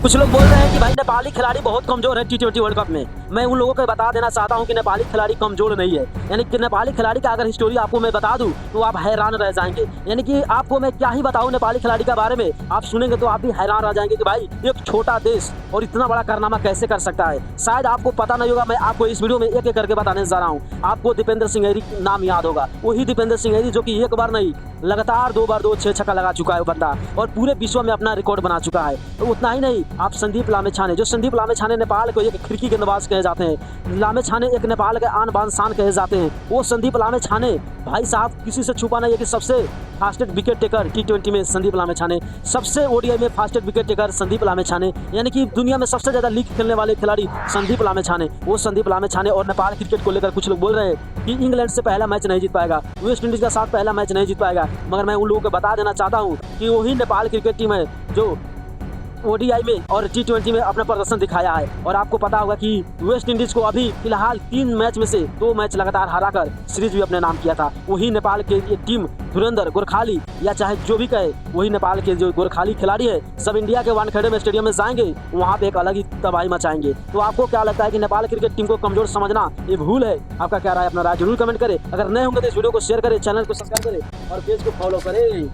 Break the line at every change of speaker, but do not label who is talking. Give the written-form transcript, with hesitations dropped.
कुछ लोग बोल रहे हैं कि भाई नेपाली खिलाड़ी बहुत कमजोर है T20 वर्ल्ड कप में। मैं उन लोगों को बता देना चाहता हूं कि नेपाली खिलाड़ी कमजोर नहीं है। यानी कि नेपाली खिलाड़ी का अगर हिस्टोरी आपको मैं बता दूं तो आप हैरान रह जाएंगे। यानी कि आपको मैं क्या ही बताऊं नेपाली खिलाड़ी के बारे में, आप सुनेंगे तो आप भी हैरान रह जाएंगे कि भाई एक छोटा देश और इतना बड़ा कारनामा कैसे कर सकता है। शायद आपको पता नहीं होगा, मैं आपको इस वीडियो में एक एक करके बताने जा रहा हूँ। आपको दीपेंद्र सिंह ऐरी नाम याद होगा, वही दीपेंद्र सिंह ऐरी जो कि एक बार नहीं लगातार 2 बार 6 छक्का लगा चुका है वो बंदा और पूरे विश्व में अपना रिकॉर्ड बना चुका है। तो उतना ही नहीं, आप संदीप लामेछाने, जो संदीप लामेछाने नेपाल को एक खिड़की गेंदबाज कहे जाते हैं, लामेछाने एक नेपाल के आन बान शान कहे जाते हैं। वो संदीप लामेछाने भाई साहब किसी से छुपा नहीं है कि सबसे फास्टेस्ट विकेट टेकर T20 में संदीप लामेछाने, सबसे ODI में फास्टेस्ट विकेट टेकर संदीप लामेछाने, यानी कि दुनिया में सबसे ज्यादा लीग खेलने वाले खिलाड़ी संदीप लामेछाने। वो संदीप लामेछाने और नेपाल क्रिकेट को लेकर कुछ लोग बोल रहे हैं कि इंग्लैंड से पहला मैच नहीं जीत पाएगा, वेस्ट इंडीज का साथ पहला मैच नहीं जीत पाएगा। मगर मैं उन लोगों को बता देना चाहता हूँ कि वही नेपाल क्रिकेट टीम है जो ODI में और T20 में अपना प्रदर्शन दिखाया है। और आपको पता होगा कि वेस्ट इंडीज को अभी फिलहाल 3 मैच में से 2 मैच लगातार हराकर सीरीज भी अपने नाम किया था। वही नेपाल के ये टीम धुरंधर गोरखाली या चाहे जो भी कहे, वही नेपाल के जो गोरखाली खिलाड़ी है सब इंडिया के वानखेड़े में स्टेडियम में जाएंगे, वहाँ पे एक अलग ही तबाही मचाएंगे। तो आपको क्या लगता है कि नेपाल क्रिकेट टीम को कमजोर समझना ये भूल है? आपका क्या राय, अपना राय जरूर कमेंट करें। अगर नए होंगे तो इस वीडियो को शेयर करें, चैनल को सब्सक्राइब करें और पेज को फॉलो करें।